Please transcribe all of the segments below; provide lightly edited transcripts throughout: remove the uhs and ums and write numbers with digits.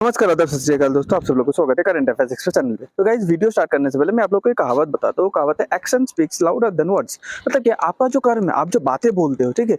नमस्कार, आदाब, सत श्री अकाल दोस्तों, आप सब लोगों को स्वागत है करंट अफेयर्स एक्स्ट्रा चैनल पे। तो गाइस, वीडियो स्टार्ट करने से पहले मैं आप लोगों को एक कहावत बताता हूँ। कहावत है action speaks louder than words. मतलब क्या, आपका जो कर्म है, आप जो बातें बोलते हो, ठीक है,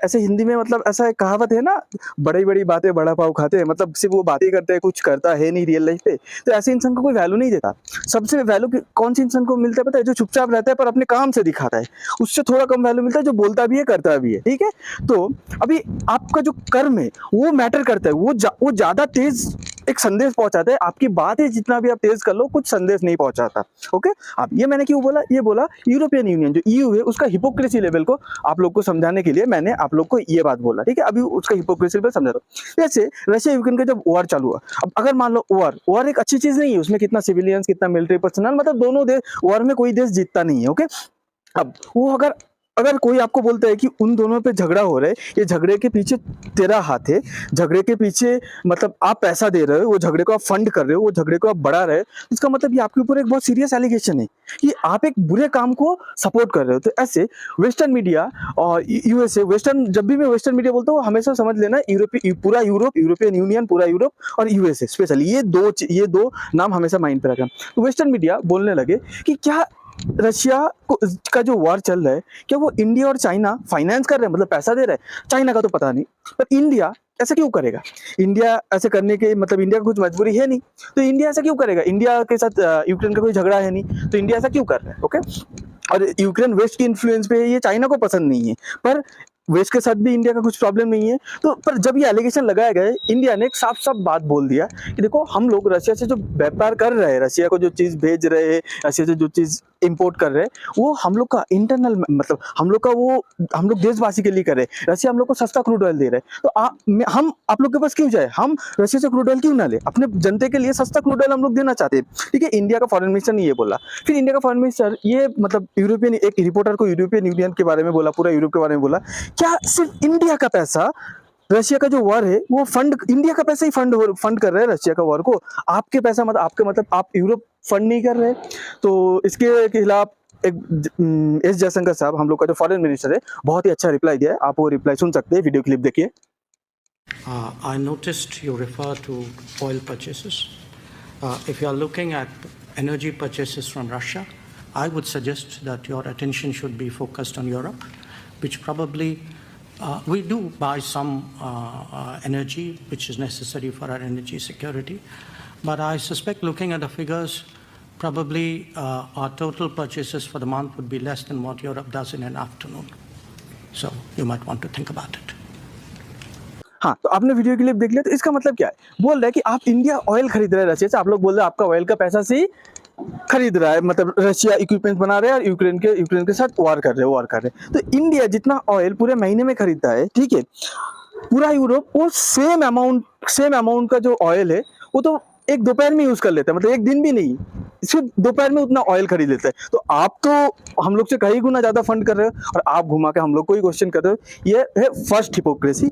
ऐसे हिंदी में मतलब ऐसा एक कहावत है ना, बड़ी बड़ी बातें बड़ा पाव खाते हैं। मतलब सिर्फ वो बातें करते हैं, कुछ करता है नहीं रियल लाइफ पे। तो ऐसे इंसान को कोई वैल्यू नहीं देता। सबसे वैल्यू कौन सी इंसान को मिलता है पता है? जो चुपचाप रहता है पर अपने काम से दिखाता है। उससे थोड़ा कम वैल्यू मिलता है जो बोलता भी है, करता भी है। ठीक है, तो अभी आपका जो कर्म है वो मैटर करता है। वो ज्यादा तेज एक संदेश पहुंचाता है। आपकी बात है जितना भी आप तेज कर लो, कुछ संदेश नहीं पहुंचाता। ओके, अब ये मैंने क्यों बोला? ये बोला यूरोपियन यूनियन जो ईयू है, उसका हिपोक्रेसी लेवल को आप लोग को समझाने के लिए मैंने आप लोग को ये बात बोला। ठीक है, अभी उसका हिपोक्रेसी लेवल समझा दो। जैसे रशिया यूक्रेन का जब वॉर चालू हुआ, अब अगर मान लो वॉर एक अच्छी चीज नहीं है, उसमें कितना सिविलियंस, कितना मिलिट्री पर्सनल, मतलब दोनों देश, वॉर में कोई देश जीतता नहीं है। ओके, अब वो अगर अगर कोई आपको बोलता है कि उन दोनों पे झगड़ा हो रहा है, ये झगड़े के पीछे तेरा हाथ है, झगड़े के पीछे मतलब आप पैसा दे रहे हो, वो झगड़े को आप फंड कर रहे हो, वो झगड़े को आप बढ़ा रहे हो, इसका मतलब ये आपके ऊपर एक बहुत सीरियस एलिगेशन है कि आप एक बुरे काम को सपोर्ट कर रहे हो। तो ऐसे वेस्टर्न मीडिया और यूएसए, वेस्टर्न, जब भी मैं वेस्टर्न मीडिया बोलता हूँ हमेशा समझ लेना पूरा यूरोप, यूरोपियन यूनियन, पूरा यूरोप और यूएसए स्पेशली, ये दो नाम हमेशा माइंड पे रखना। तो वेस्टर्न मीडिया बोलने लगे कि क्या रशिया का जो वॉर चल रहा है, क्या वो इंडिया और चाइना फाइनेंस कर रहे हैं, मतलब पैसा दे रहे हैं? चाइना का तो पता नहीं, पर इंडिया ऐसा क्यों करेगा? इंडिया ऐसे करने के मतलब इंडिया की कुछ मजबूरी है नहीं, तो इंडिया ऐसा क्यों करेगा? इंडिया के साथ यूक्रेन का कोई झगड़ा है नहीं, तो इंडिया ऐसा क्यों कर रहा है? ओके, और यूक्रेन वेस्ट की इन्फ्लुएंस पे है, ये चाइना को पसंद नहीं है, पर वेस्ट के साथ भी इंडिया का कुछ प्रॉब्लम नहीं है। तो पर जब ये एलिगेशन लगाया गया, इंडिया ने एक साफ साफ बात बोल दिया कि देखो, हम लोग रशिया से जो व्यापार कर रहे हैं, रशिया को जो चीज भेज रहे हैं, रशिया से जो चीज इंपोर्ट कर रहे हैं, वो हम लोग का इंटरनल, मतलब हम लोग का वो, हम लोग देशवासी के लिए कर रहे हैं। रशिया हम लोग को सस्ता क्रूड ऑयल दे रहे हैं, तो हम आप लोग के पास क्यों जाए? हम रशिया से क्रूड ऑयल क्यों ना ले? अपने जनता के लिए सस्ता क्रूड ऑयल हम लोग देना चाहते हैं। ठीक है, इंडिया का फॉरेन मिनिस्टर ने ये बोला। फिर इंडिया का फॉरेन मिनिस्टर ये मतलब यूरोपियन, एक रिपोर्टर को यूरोपियन यूनियन के बारे में बोला, पूरा यूरोप के बारे में बोला, क्या सिर्फ इंडिया का पैसा रशिया का जो वॉर है वो फंड, इंडिया का पैसा ही फंड कर रहे हैं रशिया का वॉर को? आपके पैसा मतलब आपके, मतलब आप यूरोप फंड नहीं कर रहे? तो इसके खिलाफ एक एस जयशंकर साहब, हम लोग का जो फॉरेन मिनिस्टर है, बहुत ही अच्छा रिप्लाई दिया है। आप वो रिप्लाई सुन सकते हैं, वीडियो क्लिप देखिए। I noticed you refer to oil purchases. If you are looking at energy purchases from Russia, I would suggest that your attention should be focused on Europe, which probably we do buy some energy which is necessary for our energy security. But I suspect, looking at the figures, probably our total purchases for the month would be less than what Europe does in an afternoon. So you might want to think about it. हाँ, तो आपने video clip देख लिया, तो इसका मतलब क्या है? बोल रहा है कि आप इंडिया ऑयल खरीद रहे हैं रशिया से, आप लोग बोल रहे हैं आपका ऑयल का पैसा से ही खरीद रहा है, मतलब रशिया इक्विपमेंट बना रहे हैं और यूक्रेन के साथ वॉर कर रहे हैं। तो इंडिया जितना ऑयल पूरे महीने में खरीदता है, ठीक है, पूरा यूरोप वो सेम अमाउंट का जो ऑयल है वो तो एक दोपहर में यूज कर लेता है, मतलब एक दिन भी नहीं, सिर्फ दोपहर में उतना ऑयल खरीद लेता है। तो आप तो हम लोग से कई गुना ज्यादा फंड कर रहे हो और आप घुमा के हम लोग को ही क्वेश्चन कर रहे हो। ये है फर्स्ट हिपोक्रेसी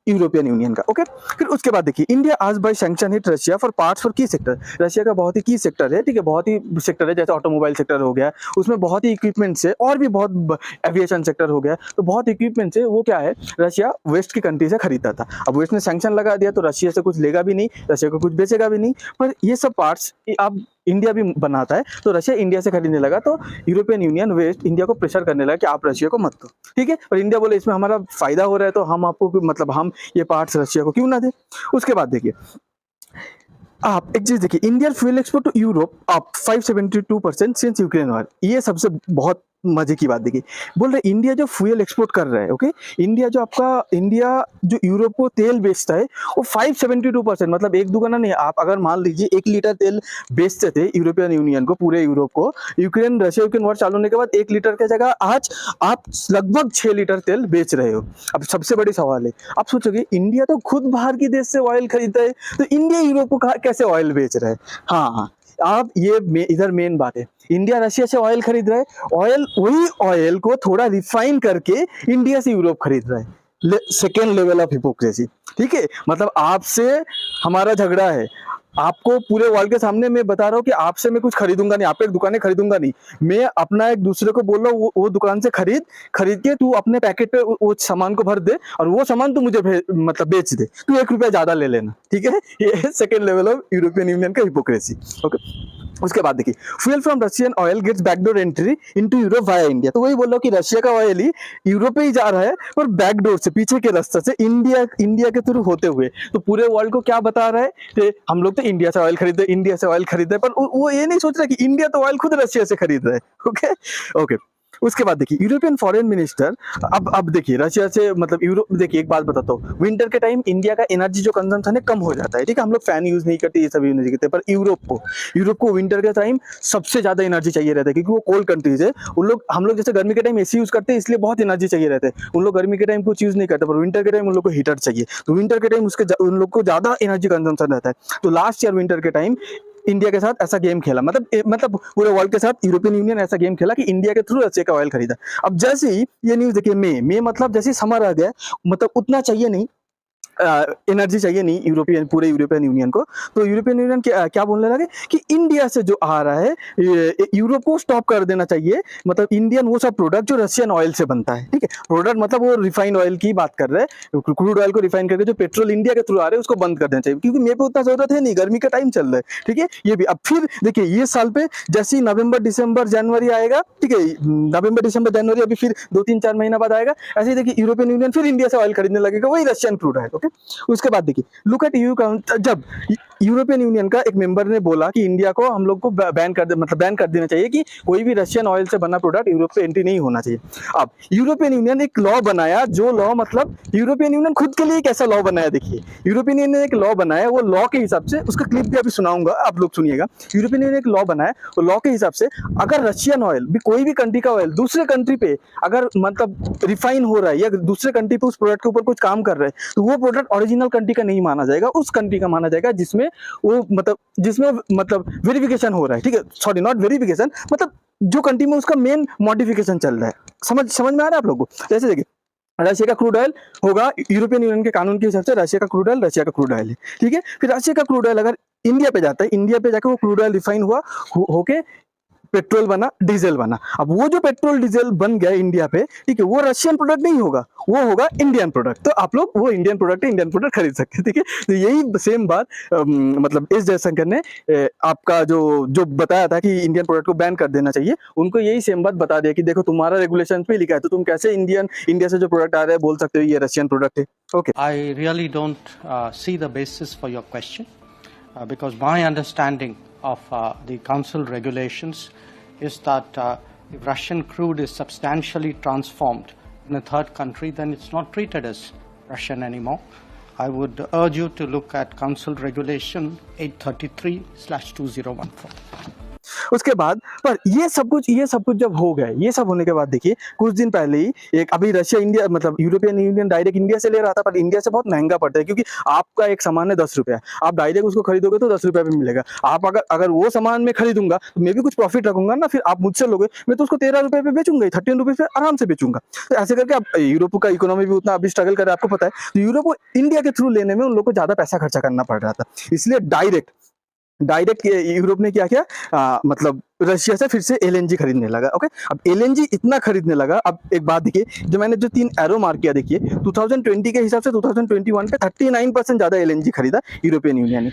यूरोपियन यूनियन का। ओके, फिर उसके बाद देखिए, इंडिया आज by sanction hit Russia for parts for key sector. Russia का बहुत ही की सेक्टर है, ठीक है, बहुत ही सेक्टर है, जैसे ऑटोमोबाइल सेक्टर हो गया, उसमें बहुत ही इक्विपमेंट्स है, और भी बहुत एविएशन सेक्टर हो गया, तो बहुत इक्विपमेंट्स है। वो क्या है, रशिया वेस्ट की कंट्री से खरीदता था, अब वेस्ट ने सैंक्शन लगा दिया तो रशिया से कुछ लेगा भी नहीं, रशिया को कुछ बेचेगा भी नहीं। पर ये सब पार्ट्स आप इंडिया भी बनाता है, तो रशिया इंडिया से खरीदने लगा, तो यूरोपियन यूनियन वेस्ट इंडिया को प्रेशर करने लगा कि आप रशिया को मत दो। ठीक है, पर इंडिया बोले इसमें हमारा फायदा हो रहा है, तो हम आपको, मतलब हम ये पार्ट्स रशिया को क्यों ना दे। उसके बाद देखिए, आप एक चीज देखिए, Indian fuel export to Europe up 572% since Ukraine war. ये सबसे बहुत मजे की बात देखिए, बोल रहे इंडिया जो फ्यूल एक्सपोर्ट कर रहा है, ओके, इंडिया जो यूरोप को तेल बेचता है वो 572%, मतलब एक दुगना नहीं। आप अगर मान लीजिए 1 लीटर तेल बेचते थे यूरोपियन यूनियन को, पूरे यूरोप को, रशिया यूक्रेन वॉर चालू होने के बाद 1 लीटर की जगह आज आप लगभग 6 लीटर तेल बेच रहे हो। अब सबसे बड़ी सवाल है, आप सोचोगे इंडिया तो खुद बाहर की देश से ऑयल खरीदता है, तो इंडिया यूरोप को कैसे ऑयल बेच रहा है? हाँ, आप ये इधर मेन बात है, इंडिया रशिया से ऑयल खरीद रहा है, वही ऑयल को थोड़ा रिफाइन करके इंडिया से यूरोप खरीद रहा है। Second level of hypocrisy. ठीक है, मतलब आपसे हमारा झगड़ा है, आपको पूरे वर्ल्ड के सामने मैं बता रहा हूँ कि आपसे मैं कुछ खरीदूंगा नहीं, आपको एक दुकानें खरीदूंगा नहीं, मैं अपना एक दूसरे को बोल रहा हूँ वो दुकान से खरीद के तू अपने पैकेट पे वो सामान को भर दे और वो सामान तू मुझे मतलब बेच दे, तू 1 रुपया ज्यादा ले लेना, ठीक है। ये second level of European Union का हिपोक्रेसी। ओके, उसके बाद देखिए, fuel from Russian oil gets backdoor entry into Europe via India. तो वही बोल रहा हूँ कि रशिया का ऑयल ही यूरोप पे ही जा रहा है और बैकडोर से, पीछे के रास्ते से इंडिया के थ्रू होते हुए। तो पूरे वर्ल्ड को क्या बता रहा है कि हम लोग तो इंडिया से ऑयल खरीदे, पर वो ये नहीं सोच रहा कि इंडिया तो ऑयल खुद रशिया से खरीद रहा है। ओके ओके, उसके बाद देखिए, यूरोपियन फॉरेन मिनिस्टर, अब देखिए रशिया से मतलब यूरोप, देखिए एक बात बताता हूँ, विंटर के टाइम इंडिया का एनर्जी जो कंजम्पशन है कम हो जाता है, ठीक है, हम लोग फैन यूज नहीं करते, ये सब यूज नहीं करते, पर यूरोप को विंटर के टाइम सबसे ज्यादा एनर्जी चाहिए रहता है, क्योंकि वो कोल्ड कंट्रीज है। हम लोग जैसे गर्मी के टाइम एसी यूज करते हैं, इसलिए बहुत एनर्जी चाहिए रहता है, उन लोग गर्मी के टाइम कुछ यूज नहीं करते, पर विंटर के टाइम उन लोग को हीटर चाहिए, तो विंटर के टाइम उन लोग को ज्यादा एनर्जी कंजम्पशन रहता है। तो लास्ट ईयर विंटर के टाइम इंडिया के साथ ऐसा गेम खेला, मतलब पूरे वर्ल्ड के साथ यूरोपियन यूनियन ऐसा गेम खेला कि इंडिया के थ्रू रशिया का ऑयल खरीदा। अब जैसे ही ये न्यूज देखिए, मई मतलब जैसे समर आ गया, मतलब उतना चाहिए नहीं, एनर्जी चाहिए नहीं पूरे यूरोपियन यूनियन को, तो यूरोपियन यूनियन क्या बोलने लगे कि इंडिया से जो आ रहा है यूरोप को स्टॉप कर देना चाहिए, मतलब इंडियन वो सब प्रोडक्ट जो रशियन ऑयल से बनता है, ठीक है, प्रोडक्ट मतलब वो रिफाइंड ऑयल की बात कर रहे हैं, क्रूड ऑयल को रिफाइन करके जो पेट्रोल इंडिया के थ्रू आ रहे हैं उसको बंद कर देना चाहिए, क्योंकि मेरे पे उतना जरूरत है नहीं, गर्मी का टाइम चल रहा है, ठीक है। ये भी अब फिर देखिए, ये साल पे जैसे ही नवंबर दिसंबर जनवरी आएगा, ठीक है, नवंबर दिसंबर जनवरी अभी फिर 2-3-4 महीना बाद आएगा, ऐसे ही देखिए यूरोपियन यूनियन फिर इंडिया से ऑयल खरीदने लगेगा, वही रशियन क्रूड है। उसके बाद देखिए, लुक एट यू, जब यूरोपियन यूनियन का एक मेंबर ने बोला कि इंडिया को हम लोग को बैन कर देना चाहिए कि कोई भी रशियन ऑयल से बना प्रोडक्ट यूरोप पे एंट्री नहीं होना चाहिए। अब यूरोपियन यूनियन एक लॉ बनाया, जो लॉ मतलब यूरोपियन यूनियन खुद के लिए एक ऐसा लॉ बनाया, देखिए यूरोपियन यूनियन ने एक लॉ बनाया, वो लॉ के हिसाब से, उसका क्लिप भी अभी सुनाऊंगा, आप लोग सुनिएगा। यूरोपियन यूनियन एक लॉ बनाया, वो लॉ के हिसाब से अगर रशियन ऑयल भी, कोई भी कंट्री का ऑयल दूसरे कंट्री पे अगर मतलब रिफाइन हो रहा है या दूसरे कंट्री पे उस प्रोडक्ट के ऊपर कुछ काम कर रहे हैं, तो वो प्रोडक्ट ओरिजिनल कंट्री का नहीं माना जाएगा, उस कंट्री का माना जाएगा जिसमें वेरिफिकेशन हो रहा है, ठीक है, सॉरी नॉट वेरिफिकेशन, मतलब जो कंट्री में उसका मेन मॉडिफिकेशन चल रहा है। समझ में आ रहा है आप लोगों को? जैसे देखिए, रशिया का क्रूड ऑयल होगा, यूरोपियन यूनियन के कानून के हिसाब से रशिया का क्रूड ऑयल है, ठीक है। फिर रशिया का क्रूड ऑयल अगर इंडिया पे जाता है, इंडिया पे जाकर वो क्रूड ऑयल रिफाइन होके पेट्रोल बना, डीजल बना। अब वो जो पेट्रोल डीजल बन गया इंडिया पे, ठीक है, वो रशियन प्रोडक्ट नहीं होगा, वो होगा इंडियन प्रोडक्ट, तो आप लोग वो इंडियन प्रोडक्ट खरीद सकते हैं, ठीक है। तो यही सेम बात मतलब एस जयशंकर ने आपका जो बताया था कि इंडियन प्रोडक्ट को बैन कर देना चाहिए, उनको यही सेम बात बता दिया कि देखो तुम्हारा रेगुलेशन पे लिखा है, तो तुम कैसे इंडिया से जो प्रोडक्ट आ रहा है बोल सकते हो ये रशियन प्रोडक्ट है। Okay, I really don't see the basis for your question because my understanding of the council regulations is that if Russian crude is substantially transformed in a third country, then it's not treated as Russian anymore. I would urge you to look at Council Regulation 833/2014. उसके बाद पर ये सब कुछ जब हो गया, ये सब होने के बाद देखिए, कुछ दिन पहले ही एक अभी रशिया इंडिया मतलब यूरोपियन यूनियन डायरेक्ट इंडिया से ले रहा था, पर इंडिया से बहुत महंगा पड़ता है, क्योंकि आपका एक सामान है 10 रुपया, आप डायरेक्ट उसको खरीदोगे तो 10 रुपये पे मिलेगा। आप अगर वो सामान में खरीदूंगा तो मैं भी कुछ प्रॉफिट रखूंगा ना, फिर आप मुझसे लोगे, मैं तो उसको 13 रुपये पे बेचूंगा, 13 रुपीज पे आराम से बेचूंगा। तो ऐसे करके आप यूरोप का इकोनॉमी भी उतना अभी स्ट्रगल कर रहा है, आपको पता है, तो यूरोप को इंडिया के थ्रू लेने में उन लोग को ज्यादा पैसा खर्चा करना पड़ रहा था, इसलिए डायरेक्ट यूरोप ने क्या किया, मतलब रशिया से फिर से एलएनजी खरीदने लगा। ओके, अब एलएनजी इतना खरीदने लगा, अब एक बात देखिए, जो मैंने जो 3 एरो मार्क किया, देखिए 2020 के हिसाब से 2021 पे 39% ज्यादा एलएनजी खरीदा यूरोपियन यूनियन ने।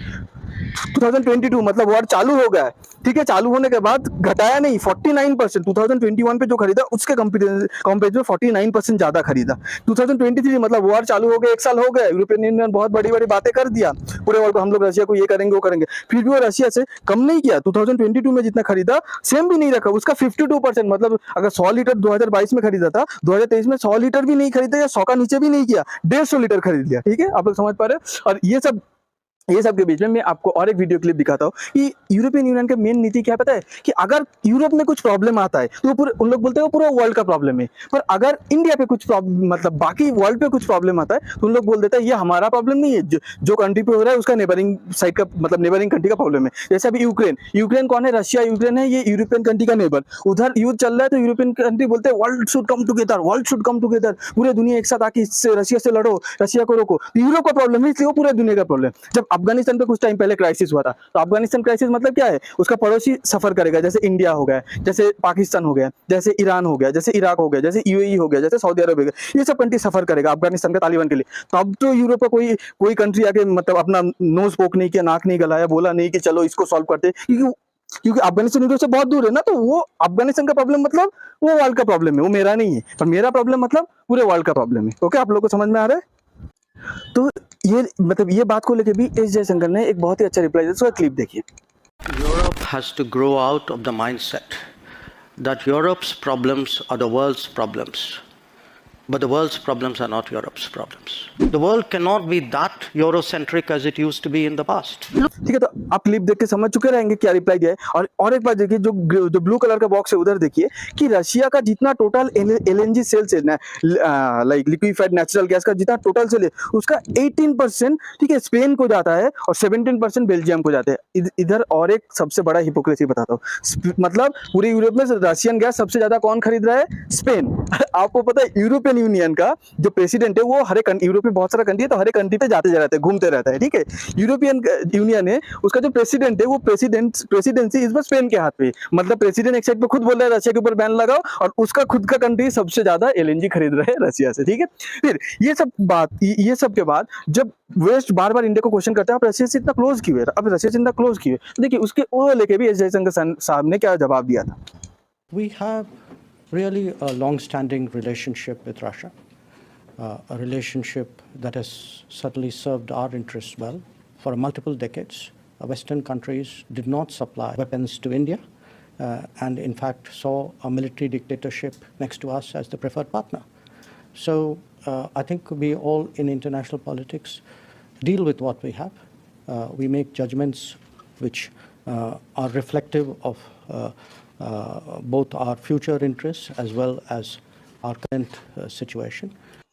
2022 मतलब वॉर चालू हो गया है, ठीक है, चालू होने के बाद घटाया नहीं, 49% 2021 पे जो खरीदा उसके कंपेरिजन में 49% ज्यादा खरीदा। 2023 मतलब वॉर चालू हो गया, 1 साल हो गया, यूरोपियन यूनियन बहुत बड़ी बड़ी बातें कर दिया पूरे वर्ल्ड को, हम लोग रशिया को ये करेंगे वो करेंगे, फिर भी वो रशिया से कम नहीं किया। 2022 में जितना खरीदा सेम भी नहीं रखा, उसका 52%, मतलब अगर 100 लीटर 2022 में खरीदा था, 2023 में 100 लीटर भी नहीं खरीदा या 100 का नीचे भी नहीं किया, 150 लीटर खरीद लिया, ठीक है, आप लोग समझ पा रहे हो। और ये सब के बीच में मैं आपको और एक वीडियो क्लिप दिखाता हूँ कि यूरोपियन यूनियन का मेन नीति क्या पता है, कि अगर यूरोप में कुछ प्रॉब्लम आता है तो उन लोग बोलते हैं वो पूरा वर्ल्ड का प्रॉब्लम है, पर अगर इंडिया पे कुछ मतलब बाकी वर्ल्ड पे कुछ प्रॉब्लम आता है तो उन लोग बोल देता है ये हमारा प्रॉब्लम नहीं है, जो कंट्री पे हो रहा है उसका नेबरिंग साइड का, मतलब नेबरिंग कंट्री का प्रॉब्लम है। जैसे अभी यूक्रेन कौन है, रशिया यूक्रेन है, ये यूरोपियन कंट्री का नेबर, उधर युद्ध चल रहा है, तो यूरोपियन कंट्री बोलते हैं वर्ल्ड शुड कम टुगेदर, पूरे दुनिया एक साथ आके रशिया से लड़ो, रशिया को रोको। यूरोप का प्रॉब्लम है इसलिए वो पूरे दुनिया का प्रॉब्लम। जब अफगानिस्तान पे कुछ टाइम पहले क्राइसिस हुआ था, तो अफगानिस्तान क्राइसिस मतलब क्या है, उसका पड़ोसी सफर करेगा, जैसे इंडिया हो गया, जैसे पाकिस्तान हो गया, जैसे ईरान हो गया, जैसे इराक हो गया, जैसे यूएई हो गया, जैसे सऊदी अरब हो गया, ये सब कंट्री सफर करेगा अफगानिस्तान के तालिबान के लिए। तो अब तो यूरोप का कोई कोई कंट्री आके मतलब अपना नोज पोक नहीं किया, नाक नहीं गलाया, बोला नहीं कि चलो इसको सॉल्व करते, क्योंकि अफगानिस्तान यूरोप से बहुत दूर है ना, तो वो अफगानिस्तान का प्रॉब्लम मतलब वो वर्ल्ड का प्रॉब्लम है, वो मेरा नहीं है, पर मेरा प्रॉब्लम मतलब पूरे वर्ल्ड का प्रॉब्लम है। ओके, आप लोगों को समझ में आ रहा है? तो ये मतलब ये बात को लेके भी एस जयशंकर ने एक बहुत ही अच्छा रिप्लाई दिया, उसका क्लिप देखिए। Europe has to grow out of the mindset that Europe's problems are the world's problems. But the world's problems are not Europe's problems. The world cannot be that Eurocentric as it used to be in the past. ठीक है, तो आप clip देख के समझ चुके रहेंगे क्या रिप्लाई दिया है। और एक बात देखिए, जो ब्लू कलर का बॉक्स है उधर देखिए कि रशिया का जितना टोटल एलएनजी सेल्स है, लाइक लिक्विफाइड नेचुरल गैस का जितना टोटल सेल है, उसका 18% ठीक है स्पेन को जाता है और 17% बेल्जियम को जाता है। इधर और एक सबसे बड़ा हिपोक्रेसी बताता हूँ, मतलब पूरे यूरोप में रशियन गैस सबसे ज्यादा कौन खरीद रहा है? स्पेन। आपको पता है यूरोपियन यूनियन का जो प्रेसिडेंट है वो हर एक यूरोप में बहुत सारा कंट्री है, तो हर एक कंट्री पे जाते रहते हैं, घूमते रहता है, ठीक है। यूरोपियन यूनियन है, उसका जो प्रेसिडेंट है वो प्रेसिडेंसी इस बार स्पेन के हाथ पे, मतलब प्रेसिडेंट एक साइड पे खुद बोल रहा है रशिया के ऊपर बैन लगाओ, और उसका खुद का कंट्री सबसे ज्यादा एलएनजी खरीद रहा है रशिया से, ठीक है। फिर ये सब के बाद जब वेस्ट बार बार इंडिया को क्वेश्चन करता है आप रशिया से इतना क्लोज क्यों है, अब रशिया से इतना क्लोज क्यों है, तो देखिए उसके वो लेके भी एस जयशंकर साहब ने क्या जवाब दिया था। We have really a long-standing relationship with Russia, a relationship that has certainly served our interests well. For multiple decades, Western countries did not supply weapons to India and in fact saw a military dictatorship next to us as the preferred partner. So I think we all in international politics deal with what we have. We make judgments which are reflective of both our future interests as well as our current situation.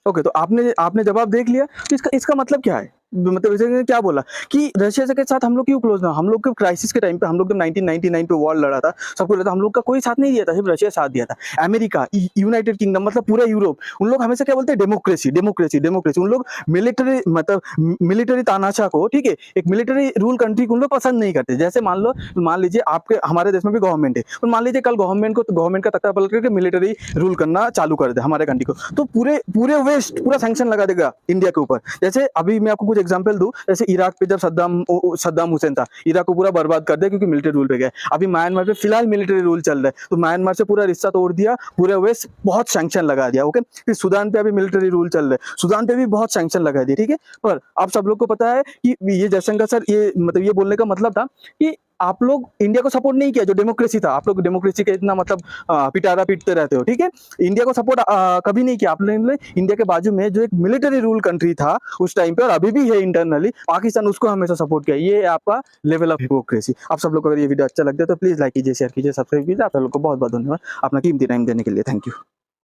Okay, तो आपने जवाब देख लिया, तो इसका मतलब क्या है, मतलब इसे क्या बोला कि रशिया के साथ हम लोग क्यों क्लोज ना, हम लोग के क्राइसिस के टाइम पे, हम लोग जब 1999 पे वॉर लड़ा था, सबको लगा था, हम लोग का कोई साथ नहीं दिया था, सिर्फ रशिया साथ दिया था। अमेरिका, यूनाइटेड किंगडम, मतलब पूरा यूरोप, उन लोग हमेशा क्या बोलते हैं? Democracy democracy democracy. उन लोग मिलिट्री मतलब मिलिट्री तानाशाह को, ठीक है, एक मिलिट्री रूल कंट्री को उन लोग पसंद नहीं करते। जैसे मान लीजिए आपके हमारे देश में भी गवर्नमेंट है, और मान लीजिए कल गवर्नमेंट का तख्ता पलट करके मिलिट्री रूल करना चालू कर दे हमारे कंट्री को, तो पूरे वेस्ट पूरा सैंक्शन लगा देगा इंडिया के ऊपर। जैसे अभी मैं आपको कुछ एग्जांपल दूं, जैसे इराक पे जब सद्दाम हुसैन था, इराक को पूरा बर्बाद कर दिया क्योंकि मिलिट्री रूल पे गया। अभी म्यांमार पे फिलहाल मिलिट्री रूल चल रहा है, तो म्यांमार से पूरा रिश्ता तोड़ दिया, पूरे वेस्ट बहुत सैंक्शन लगा दिया। ओके, फिर सूडान पे अभी मिलिट्री रूल चल रहा है, सूडान पे भी बहुत सैंक्शन लगा दिए, ठीक है। पर आप सब लोग को पता है कि ये जयशंकर सर ये मतलब ये बोलने का मतलब था कि आप लोग इंडिया को सपोर्ट नहीं किया, जो डेमोक्रेसी था, आप लोग डेमोक्रेसी के इतना मतलब पिटारा पीटते रहते हो, ठीक है। इंडिया को सपोर्ट कभी नहीं किया आप लोगों ने। इंडिया के बाजू में जो एक मिलिट्री रूल कंट्री था उस टाइम पे, और अभी भी है इंटरनली, पाकिस्तान, उसको हमेशा सपोर्ट किया। ये आपका लेवल ऑफ हिपोक्रेसी। आप सब लोग को अगर ये वीडियो अच्छा लगता है तो प्लीज लाइक कीजिए, शेयर कीजिए, सब्सक्राइब कीजिए। आप लोग को बहुत बहुत धन्यवाद अपना कीमती टाइम देने के लिए। Thank you.